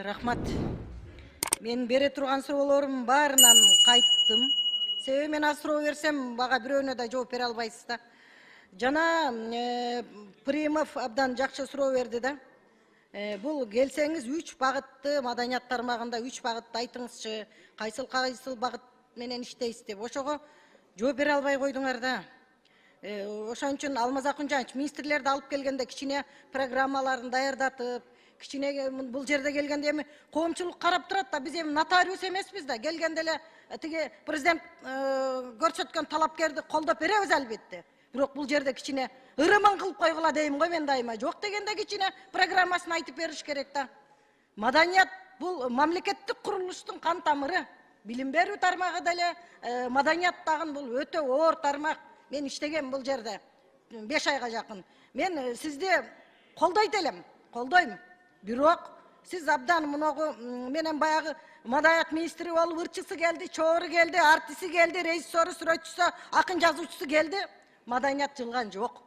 Рахмат. Мен бере турган суроолорум баарынан кайттым. Себеби мен аз суроо берсем, бага бирөөнө да жооп бере албайсыз да. Жана Примов абдан жакшы суроо берди да. Бул келсеңиз 3 багытты маданият тармагында 3 багытты айтыңызчы, кайсыл багыт менен иштейсиз деп. Ошого жооп бере албай койдуңар да. Ошон үчүн Алмаз Акунжанович министрлерди алып келгенде кичине программаларын даярдатып, кичине бул жерде келгенде эми коомчулук карап турат да, биз эми нотариус эмеспиз да. Келгенде эле тиги президент көрсөткөн талапкерди колдоп беребиз албетте. Бирок бул жерде кичине ырымын кылып койгула дейм го мен дайыма. Жок дегенде кичине программасын айтып бериш керек да. Маданият бул мамлекеттик курулуштун кан тамыры. Билим берүү тармагы деле маданият дагы бул өтө оор тармак. Мен иштегем бул жерде 5 айга жакын. Мен сизди колдойт элем, колдойм. Бирок сиз абдан муногу менен баягы маданият министри болуп ырчысы келди, чоору келди, артисти келди, режиссеру, сүрөтчүсү, акын жазуучусу келди. Маданият жылган жок.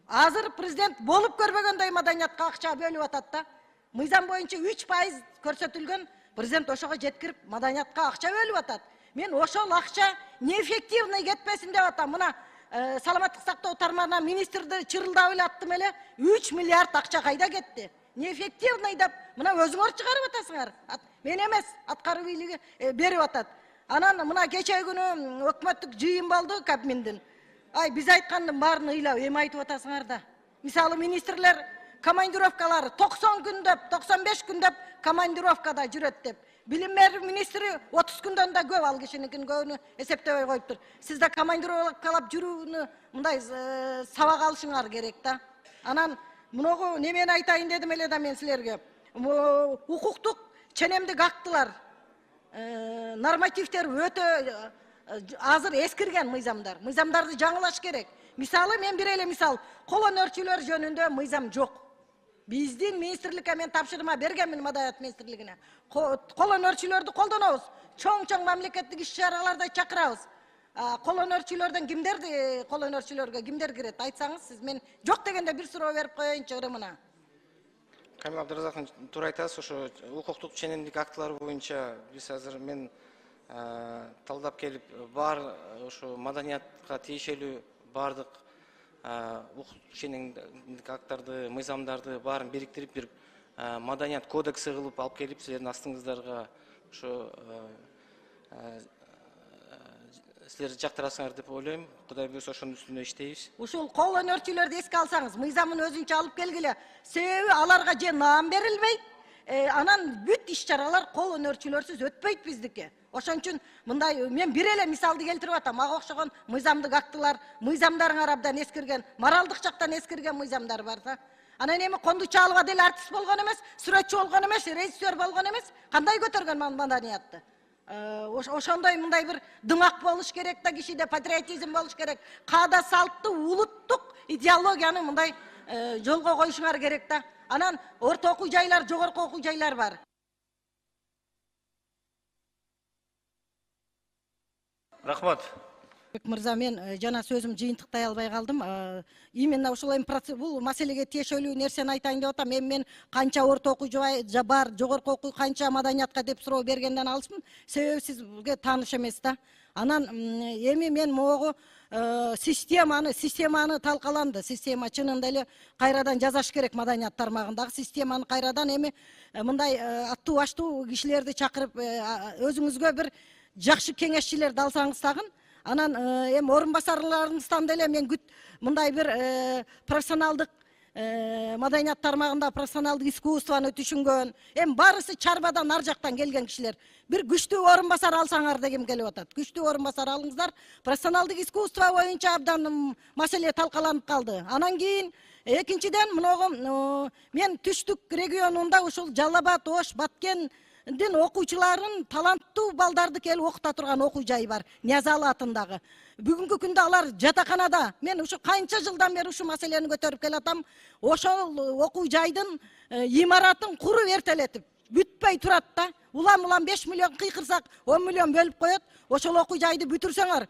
Азыр президент болуп көрбөгөндөй маданиятка акча бөлүп атат да. Мыйзам боюнча 3% көрсөтүлгөн, президент ошого жеткирип маданиятка акча бөлүп атат. Мен ошол акча неэффективный кетпесин деп атам. Мына саламаттык сактоо тармагына министрди чырылдап эле аттым эле, 3 миллиард акча кайда кетти? Неэффективный деп мына өзүңөр чыгарып атасыңар. Мен эмес, аткаруу бийлиги берип атат. Анан мына кече күнү өкмөттүк жыйын болду Кабминдин. Ай, биз айткандын баарын ыйлап эми айтып атасыңар да. Мисалы министрлер командировкалары 90 күн деп, 95 күн деп командировкада жүрөт деп. Билим берүү министри 30 күндөн да көп, ал кишиникин көбүнү эсептебей коюптур. Сиз да командировкалап жүрүүнү мындай сабак алышыңар керек да. Анан муногу немени айтайын дедим эле да мен силерге. Укуктук ченемдик актылар, нормативдер өтө азыр эскирген мыйзамдар. Мыйзамдарды жаңылаш керек. Мисалы мен бир эле мисал, кол өнөрчүлөр жөнүндө мыйзам жок. Биздин министрликке мен тапшырма бергенмин маданият министрлигине. Кол өнөрчүлөрдү колдонобуз. Чоң мамлекеттик иш-чараларда чакырабыз. Кол өнөрчүлөрдөн кимдерди, кол өнөрчүлөргө кимдер кирет айтсаңыз, сиз мен жок дегенде бир суроо берип коеюнчу ырымына. Камил Абдыразакович, туура айтасыз, ошо укуктук ченемдик актылар боюнча биз азыр мен талдап келип бар ошо маданиятка тиешелүү бардык укуктук ченемдик акттарды, мыйзамдарды баарын бириктирип бир маданият кодекси кылып алып келип силердин астыңыздарга ошо силер жактырасыңар деп ойлойм. Кудай буюрса ошонун үстүнө иштейбиз. Ушул кол өнөрчүлөрдү эске алсаңыз, мыйзамын өзүнчө алып келгиле. Себеби аларга же наам берилбейт, анан бүт иш-чаралар кол өнөрчүлөрсүз өтпөйт биздики. Ошон үчүн мындай мен бир эле мисалды келтирип атам. Ага окшогон мыйзамдык актылар, мыйзамдарыңар абдан эскирген, моралдык жактан эскирген мыйзамдар бар да. Анан эми Кондучалова деле артист болгон эмес, сүрөтчү болгон эмес, режиссер болгон эмес, кандай көтөргөн маданиятты? Ошондой мындай бир дымак болуш керек да, кишиде патриотизм болуш керек. Каада салтты, улуттук идеологияны мындай жолго коюшуңар керек да. Анан орто окуу жайлар, жогорку окуу жайлар бар. Рахмат. Мырза, мен жана сөзүм жыйынтыктай албай калдым. Именно ошол бул маселеге тиешелүү нерсени айтайын деп атам. Мен канча орто окуу бар, жогорку окуу канча маданиятка деп суроо бергенден алышмын. Себеби сизге тааныш эмес да. Анан эми мен могу системаны талкаланды. Система чынында эле кайрадан жасаш керек маданият тармагындагы системаны кайрадан эми мындай аттуу баштуу кишилерди чакырып өзүңүзгө бир жакшы кеңешчилерди алсаңыз тагын, анан эми орун басарларыңыздан деле мен мындай бир профессионалдык маданият тармагында профессионалдык искусствону түшүнгөн, эми баарысы чарбадан ар жактан келген кишилер. Бир күчтүү орун басар алсаңар дегим келип атат. Күчтүү орун басар алыңыздар. Профессионалдык искусство боюнча абдан маселе талкаланып калды. Анан кийин экинчиден муногу мен түштүк регионунда ушул Жалал Абад, Ош, Баткен окуучуларын таланттуу балдарды келип окута турган окуу жай бар, Ниязалы атындагы. Бүгүнкү күндө алар жатаканада. Мен ушу канча жылдан бери ушу маселени көтөрүп келатам. Ошол окуу жайдын имаратын куруп эртелетип, бүтпөй турат да. Улам 5 миллион кыйкырсак, 10 миллион бөлүп коет. Ошол окуу жайды бүтүрсөңөр,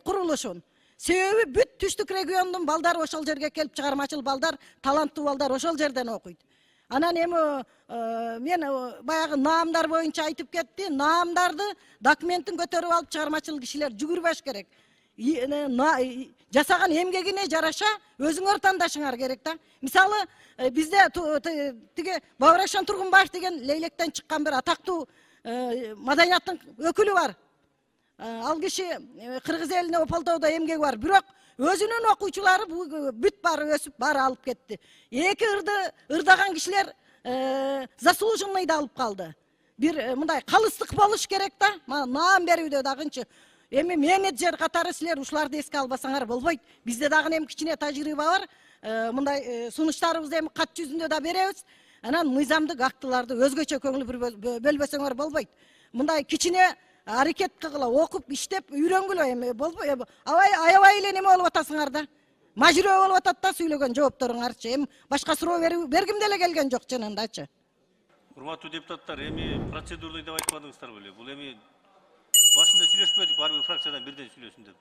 курулушун. Себеби бүт түштүк региондун балдары ошол жерге келип, чыгармачыл балдар, таланттуу балдар ошол жерден окуйт. Анан эми мен баягы наамдар боюнча айтып кетти. Наамдарды документин көтөрүп алып чыгармачыл кишилер жүгүрбөш керек. Жасаган эмгегине жараша өзүңөр тандашыңар керек да. Мисалы, бизде тиги Бабырашан Тургунбаев деген Лейлектен чыккан бир атактуу маданияттын өкүлү бар. Ал киши Кыргыз элине Ополтоодо эмгеги бар. Бирок өзүнүн окуучулары бүт баары өсүп, баары алып кетти. Эки ырдаган кишилер заслуженныйды алып калды. Бир мындай калыстык болуш керек да. Наам берүүдө дагынчы. Эми менеджер катары силер ушуларды эске албасаңар болбойт. Бизде дагы эми кичине тажрыйба бар. Мындай сунуштарыбызды эми кат жүзүндө да беребиз. Анан мыйзамдык актыларды өзгөчө көңүл бөлбөсөңөр болбойт. Мындай кичине аракет кылгыла, окуп, иштеп, үйрөнгүлө эми болбой. Аябай эле неме болуп атасыңар да. Мажирөө болуп атат да сүйлөгөн жоопторуңарчы. Эми башка суроо бергим деле келген жок чынындачы. Урматтуу депутаттар, эми процедурный деп айтпадыңыздар беле? Бул эми башында сүйлөшпөдүк, баары бир фракциядан бирден сүйлөсүн деп.